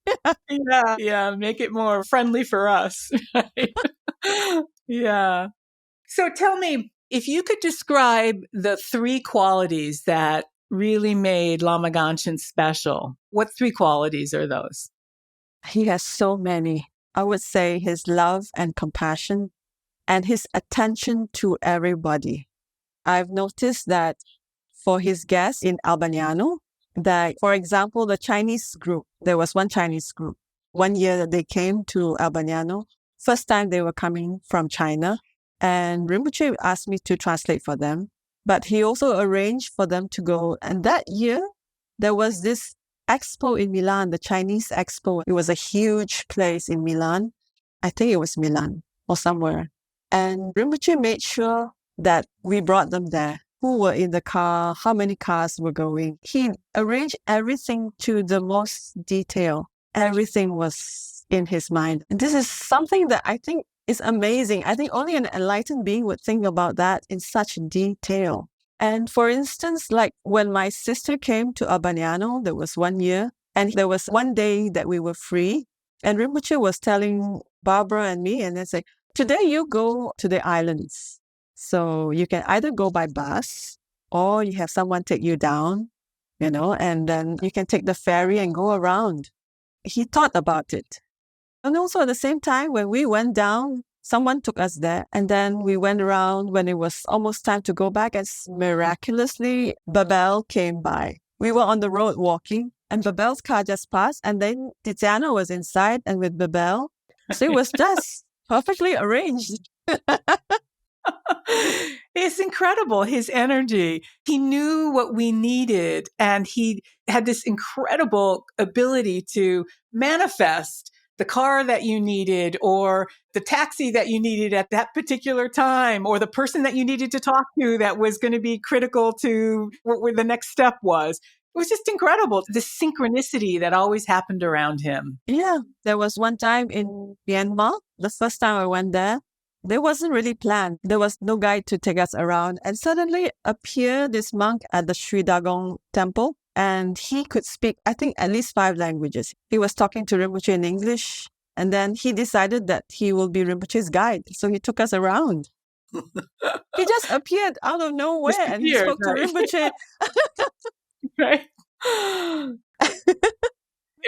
Yeah, make it more friendly for us. Right? Yeah. So tell me, if you could describe the three qualities that really made Lama Gangchen special? What three qualities are those? He has so many. I would say his love and compassion and his attention to everybody. I've noticed that for his guests in Albaniano, that, for example, the Chinese group, there was one Chinese group. One year that they came to Albaniano, first time they were coming from China, and Rinpoche asked me to translate for them. But he also arranged for them to go. And that year, there was this expo in Milan, the Chinese expo. It was a huge place in Milan. I think it was Milan or somewhere. And Rinpoche made sure that we brought them there. Who were in the car, how many cars were going. He arranged everything to the most detail. Everything was in his mind. And this is something that I think is amazing. I think only an enlightened being would think about that in such detail. And for instance, like when my sister came to Albaniano, there was one year, and there was one day that we were free. And Rinpoche was telling Barbara and me, and they say, today you go to the islands. So you can either go by bus or you have someone take you down, and then you can take the ferry and go around. He thought about it. And also at the same time, when we went down, someone took us there. And then we went around when it was almost time to go back. And miraculously, Babel came by. We were on the road walking and Babel's car just passed. And then Tiziana was inside and with Babel. So it was just perfectly arranged. It's incredible, his energy. He knew what we needed, and he had this incredible ability to manifest the car that you needed, or the taxi that you needed at that particular time, or the person that you needed to talk to that was going to be critical to what the next step was. It was just incredible, the synchronicity that always happened around him. Yeah, there was one time in Myanmar, the first time I went there, there wasn't really planned. There was no guide to take us around. And suddenly appeared this monk at the Sri Dagong temple. And he could speak, I think, at least 5 languages. He was talking to Rinpoche in English. And then he decided that he will be Rinpoche's guide. So he took us around. He just appeared out of nowhere and he spoke to Rinpoche. Right. I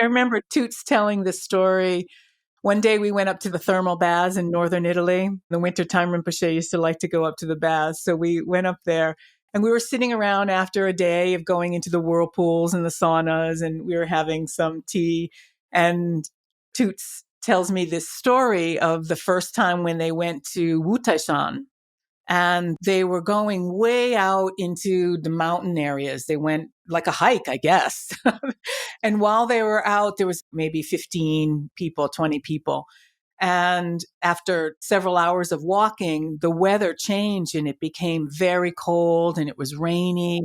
remember Toots telling the story. One day we went up to the thermal baths in northern Italy. In the wintertime, Rinpoche used to like to go up to the baths. So we went up there and we were sitting around after a day of going into the whirlpools and the saunas, and we were having some tea. And Toots tells me this story of the first time when they went to Wutai-san. And they were going way out into the mountain areas. They went like a hike, I guess. And while they were out, there was maybe 15 people, 20 people. And after several hours of walking, the weather changed and it became very cold and it was rainy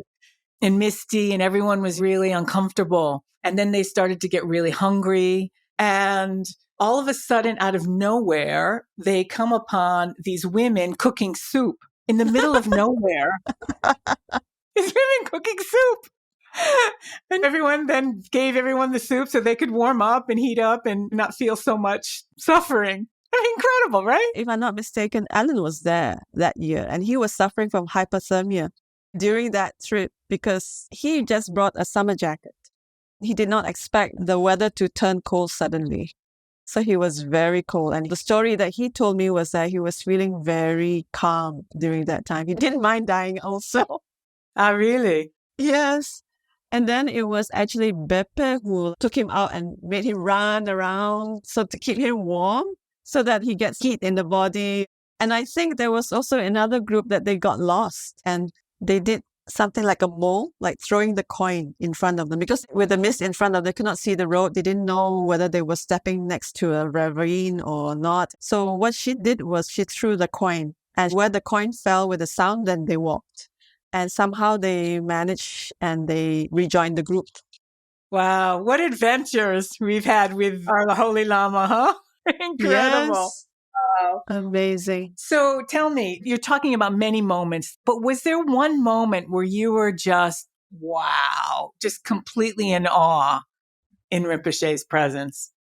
and misty and everyone was really uncomfortable. And then they started to get really hungry. And all of a sudden, out of nowhere, they come upon these women cooking soup in the middle of nowhere. These women cooking soup. And everyone then gave everyone the soup so they could warm up and heat up and not feel so much suffering. I mean, incredible, right? If I'm not mistaken, Alan was there that year and he was suffering from hypothermia during that trip because he just brought a summer jacket. He did not expect the weather to turn cold suddenly. So he was very cold. And the story that he told me was that he was feeling very calm during that time. He didn't mind dying also. Ah, really? Yes. And then it was actually Beppe who took him out and made him run around so to keep him warm so that he gets heat in the body. And I think there was also another group that they got lost and they did something like a mole, like throwing the coin in front of them. Because with the mist in front of them, they could not see the road. They didn't know whether they were stepping next to a ravine or not. So what she did was she threw the coin. And where the coin fell with a sound, then they walked. And somehow they managed and they rejoined the group. Wow. What adventures we've had with our Holy Lama, huh? Incredible. Yes. Wow. Amazing. So tell me, you're talking about many moments, but was there one moment where you were just, wow, just completely in awe in Rinpoche's presence?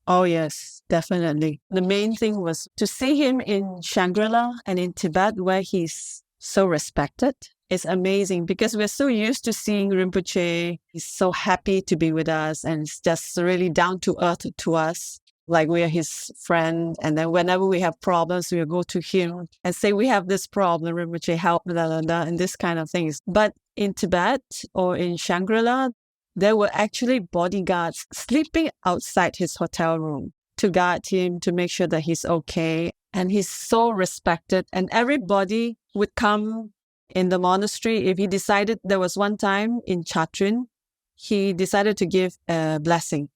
Oh, yes, definitely. The main thing was to see him in Shangri-La and in Tibet, where he's so respected. It's amazing because we're so used to seeing Rinpoche. He's so happy to be with us and it's just really down to earth to us. Like we are his friend. And then whenever we have problems, we'll go to him and say, we have this problem, Rinpoche, help, and this kind of things. But in Tibet or in Shangri-La, there were actually bodyguards sleeping outside his hotel room to guard him, to make sure that he's okay. And he's so respected. And everybody would come in the monastery. If he decided, there was one time in Chatrin, he decided to give a blessing.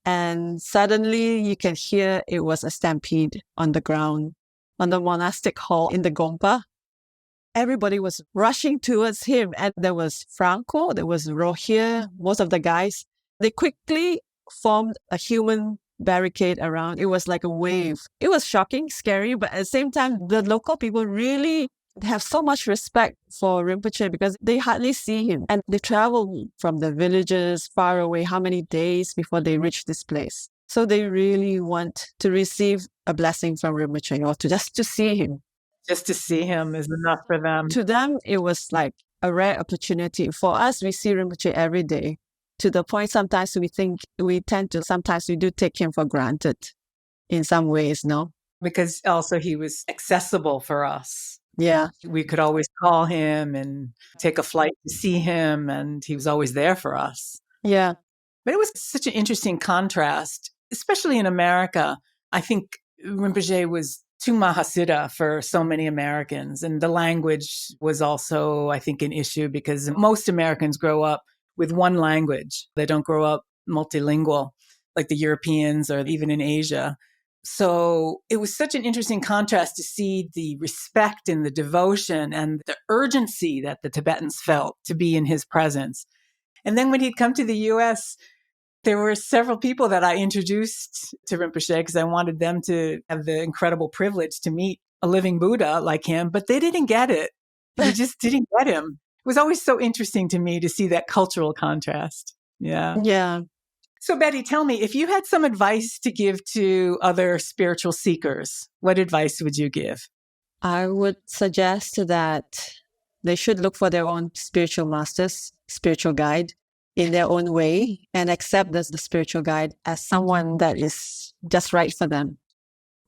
And suddenly you can hear it was a stampede on the ground, on the monastic hall in the Gompa. Everybody was rushing towards him. And there was Franco, there was Rohir, most of the guys. They quickly formed a human barricade around. It was like a wave. It was shocking, scary, but at the same time, the local people really have so much respect for Rinpoche because they hardly see him. And they travel from the villages far away, how many days before they reach this place. So they really want to receive a blessing from Rinpoche or just to see him. Just to see him is enough for them. To them, it was like a rare opportunity. For us, we see Rinpoche every day. To the point, sometimes we do take him for granted in some ways, no? Because also he was accessible for us. Yeah. We could always call him and take a flight to see him, and he was always there for us. Yeah. But it was such an interesting contrast, especially in America. I think Rinpoche was too Mahasiddha for so many Americans. And the language was also, I think, an issue because most Americans grow up with one language. They don't grow up multilingual like the Europeans or even in Asia. So it was such an interesting contrast to see the respect and the devotion and the urgency that the Tibetans felt to be in his presence. And then when he'd come to the US, there were several people that I introduced to Rinpoche because I wanted them to have the incredible privilege to meet a living Buddha like him, but they didn't get it. They just didn't get him. It was always so interesting to me to see that cultural contrast. Yeah. Yeah. So Betty, tell me, if you had some advice to give to other spiritual seekers, what advice would you give? I would suggest that they should look for their own spiritual masters, spiritual guide in their own way and accept the spiritual guide as someone that is just right for them.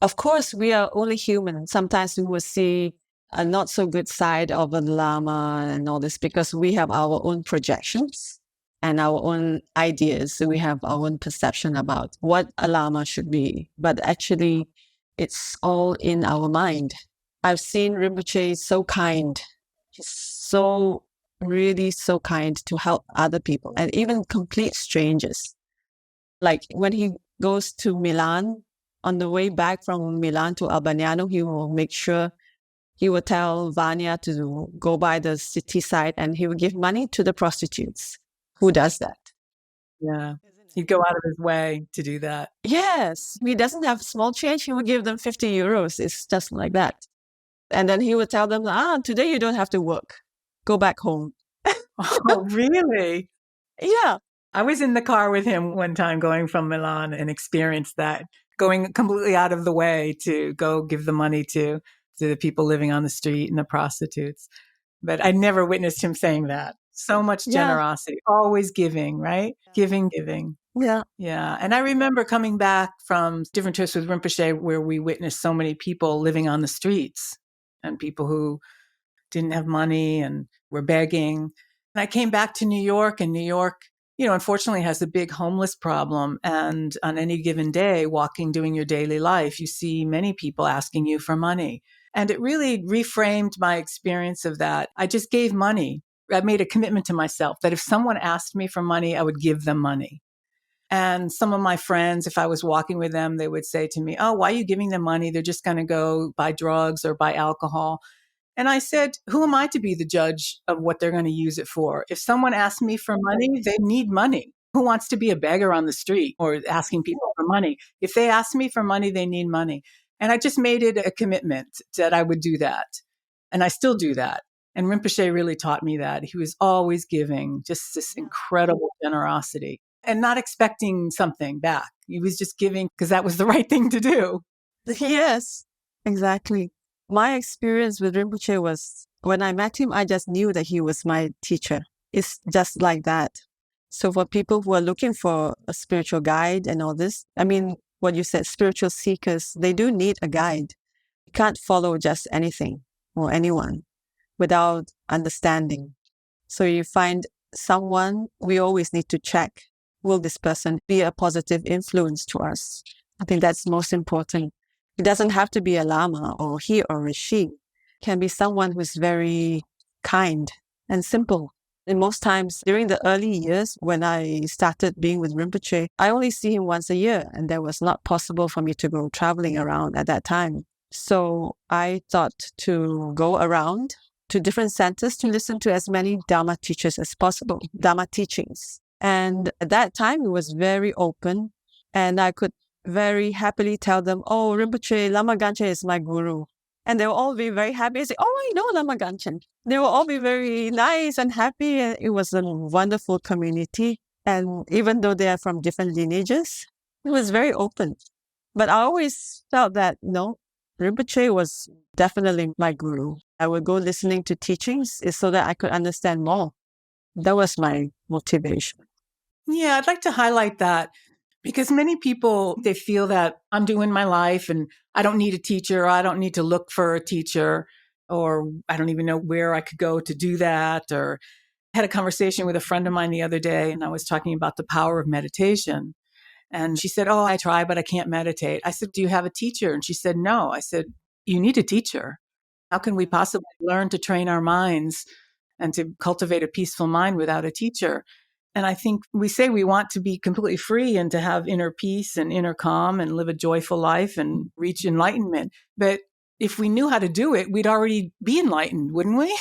Of course, we are only human. Sometimes we will see a not so good side of a Lama and all this because we have our own projections and our own ideas. So we have our own perception about what a Lama should be. But actually, it's all in our mind. I've seen Rinpoche so kind. He's so, really so kind to help other people and even complete strangers. Like when he goes to Milan, on the way back from Milan to Albagnano, he will make sure he will tell Vanya to go by the city side and he will give money to the prostitutes. Who does that? Yeah. He'd go out of his way to do that. Yes. He doesn't have small change. He will give them 50 euros. It's just like that. And then he would tell them, today you don't have to work. Go back home. Oh, really? Yeah. I was in the car with him one time going from Milan and experienced that, going completely out of the way to go give the money to the people living on the street and the prostitutes. But I never witnessed him saying that. So much generosity, always giving, right? Giving. Yeah. Yeah. And I remember coming back from different trips with Rinpoche where we witnessed so many people living on the streets and people who didn't have money and were begging. And I came back to New York, and New York, unfortunately has a big homeless problem. And on any given day, doing your daily life, you see many people asking you for money. And it really reframed my experience of that. I just gave money. I made a commitment to myself that if someone asked me for money, I would give them money. And some of my friends, if I was walking with them, they would say to me, "Oh, why are you giving them money? They're just going to go buy drugs or buy alcohol." And I said, who am I to be the judge of what they're going to use it for? If someone asks me for money, they need money. Who wants to be a beggar on the street or asking people for money? If they ask me for money, they need money. And I just made it a commitment that I would do that. And I still do that. And Rinpoche really taught me that. He was always giving, just this incredible generosity and not expecting something back. He was just giving because that was the right thing to do. Yes, exactly. My experience with Rinpoche was When I met him, I just knew that he was my teacher. It's just like that. So for people who are looking for a spiritual guide and all this, I mean, what you said, spiritual seekers, they do need a guide. You can't follow just anything or anyone without understanding. So you find someone, we always need to check, will this person be a positive influence to us? I think that's most important. It doesn't have to be a lama or he or a she. It can be someone who's very kind and simple. And most times during the early years when I started being with Rinpoche, I only see him once a year, and that was not possible for me to go traveling around at that time. So I thought to go around to different centers to listen to as many Dharma teachers as possible, Dharma teachings. And at that time, it was very open, and I could very happily tell them, oh, Rinpoche, Lama Gangchen is my guru. And they will all be very happy and say, oh, I know Lama Gangchen. They will all be very nice and happy. And it was a wonderful community. And even though they are from different lineages, it was very open. But I always felt that, no, Rinpoche was definitely my guru. I would go listening to teachings so that I could understand more. That was my motivation. Yeah, I'd like to highlight that because many people, they feel that I'm doing my life and I don't need a teacher, or I don't need to look for a teacher, or I don't even know where I could go to do that. Or I had a conversation with a friend of mine the other day, and I was talking about the power of meditation. And she said, oh, I try, but I can't meditate. I said, do you have a teacher? And she said, no. I said, you need a teacher. How can we possibly learn to train our minds and to cultivate a peaceful mind without a teacher? And I think we say we want to be completely free and to have inner peace and inner calm and live a joyful life and reach enlightenment. But if we knew how to do it, we'd already be enlightened, wouldn't we?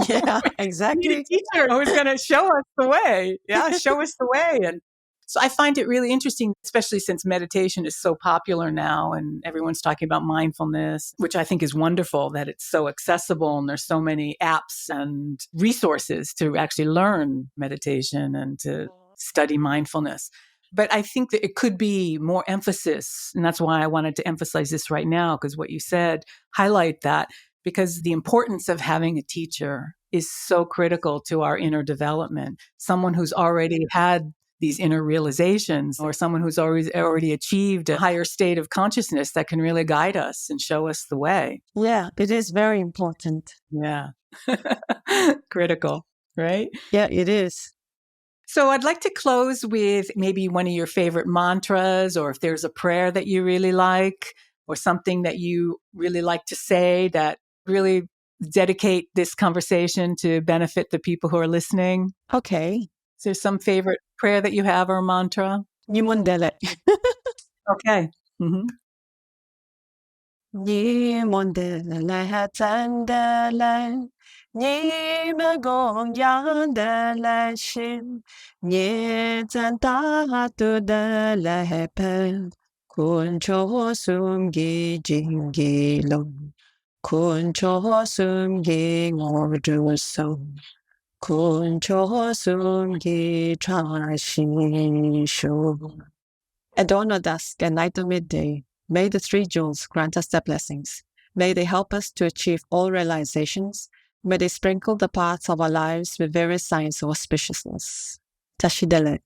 Yeah, We exactly. need a teacher who's going to show us the way. Yeah, show us the way. And so I find it really interesting, especially since meditation is so popular now and everyone's talking about mindfulness, which I think is wonderful that it's so accessible and there's so many apps and resources to actually learn meditation and to study mindfulness. But I think that it could be more emphasis. And that's why I wanted to emphasize this right now, because what you said, highlight that, because the importance of having a teacher is so critical to our inner development. Someone who's already had these inner realizations, or someone who's already achieved a higher state of consciousness that can really guide us and show us the way. Yeah, it is very important. Yeah. Critical, right? Yeah, it is. So I'd like to close with maybe one of your favorite mantras, or if there's a prayer that you really like, or something that you really like to say that really dedicate this conversation to benefit the people who are listening. Okay. Is there some favorite prayer that you have or mantra? Nimondele. Okay. Mm-hmm. Nimondele hatandele. Nimagong yandele shin. Nitanta hatudele hepen. Kuncho sumgi jingi long. Kuncho sumgi ngordu sum. Kuncho sumgi trashi shu. At dawn or dusk and night or midday, may the three jewels grant us their blessings. May they help us to achieve all realizations. May they sprinkle the paths of our lives with various signs of auspiciousness. Tashidele.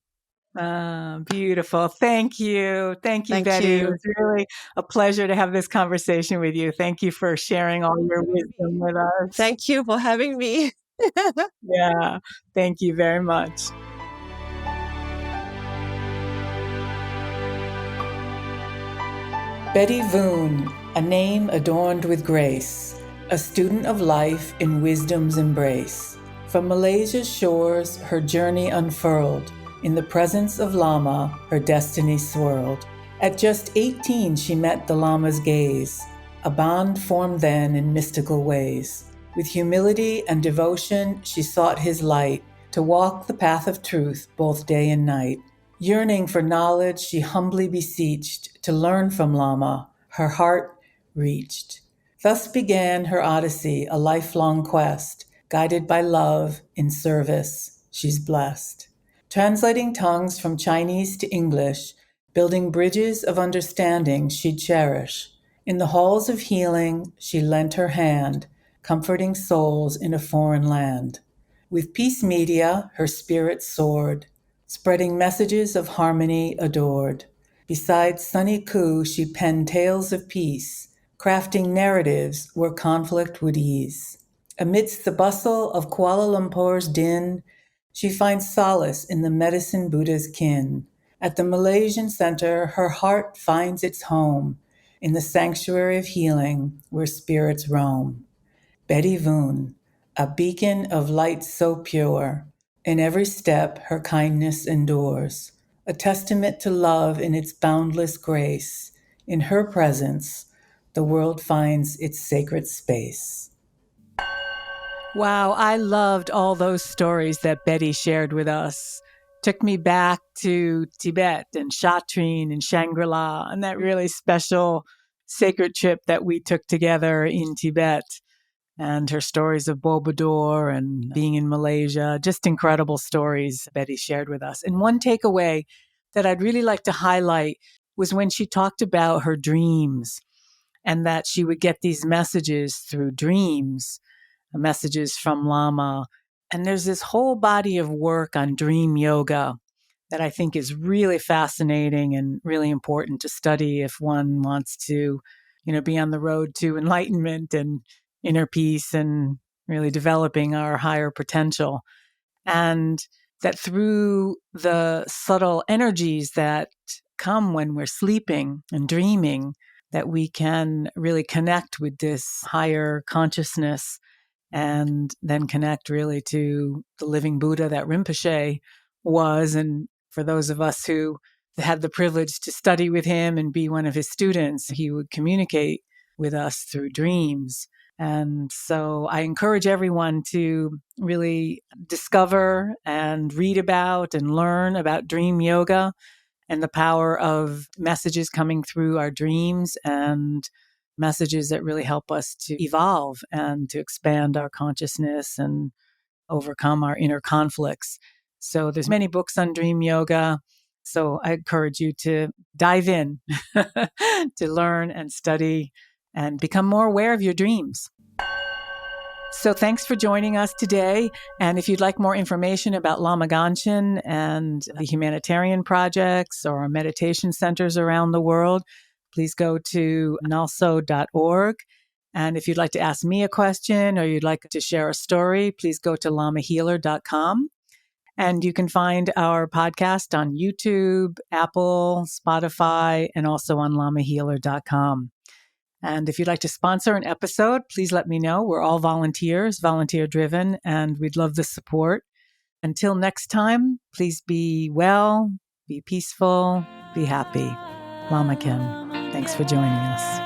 Beautiful. Thank you. Thank you, Thank Betty. you. It was really a pleasure to have this conversation with you. Thank you for sharing all your wisdom with us. Thank you for having me. Yeah. Thank you very much. Betty Voon, a name adorned with grace, a student of life in wisdom's embrace. From Malaysia's shores, her journey unfurled. In the presence of Lama, her destiny swirled. At just 18, she met the Lama's gaze. A bond formed then in mystical ways. With humility and devotion, she sought his light to walk the path of truth both day and night. Yearning for knowledge, she humbly beseeched to learn from Lama, her heart reached. Thus began her odyssey, a lifelong quest, guided by love in service, she's blessed. Translating tongues from Chinese to English, building bridges of understanding she'd cherish. In the halls of healing, she lent her hand, comforting souls in a foreign land. With Peace Media, her spirit soared, spreading messages of harmony adored. Besides Sunny Koo, she penned tales of peace, crafting narratives where conflict would ease. Amidst the bustle of Kuala Lumpur's din, she finds solace in the medicine Buddha's kin. At the Malaysian Center, her heart finds its home in the sanctuary of healing where spirits roam. Betty Voon, a beacon of light so pure, in every step her kindness endures, a testament to love in its boundless grace. In her presence, the world finds its sacred space. Wow, I loved all those stories that Betty shared with us. Took me back to Tibet and Shatrin and Shangri-La and that really special sacred trip that we took together in Tibet. And her stories of Bobador and being in Malaysia, just incredible stories Betty shared with us. And one takeaway that I'd really like to highlight was when she talked about her dreams and that she would get these messages through dreams, messages from Lama. And there's this whole body of work on dream yoga that I think is really fascinating and really important to study if one wants to, be on the road to enlightenment and inner peace and really developing our higher potential. And that through the subtle energies that come when we're sleeping and dreaming, that we can really connect with this higher consciousness and then connect really to the living Buddha that Rinpoche was. And for those of us who had the privilege to study with him and be one of his students, he would communicate with us through dreams. And so I encourage everyone to really discover and read about and learn about dream yoga and the power of messages coming through our dreams and messages that really help us to evolve and to expand our consciousness and overcome our inner conflicts. So there's many books on dream yoga. So I encourage you to dive in to learn and study and become more aware of your dreams. So thanks for joining us today. And if you'd like more information about Lama Gangchen and the humanitarian projects or our meditation centers around the world, please go to nalso.org. And if you'd like to ask me a question or you'd like to share a story, please go to lamahealer.com. And you can find our podcast on YouTube, Apple, Spotify, and also on lamahealer.com. And if you'd like to sponsor an episode, please let me know. We're all volunteers, volunteer driven, and we'd love the support. Until next time, please be well, be peaceful, be happy. Lama Ken, thanks for joining us.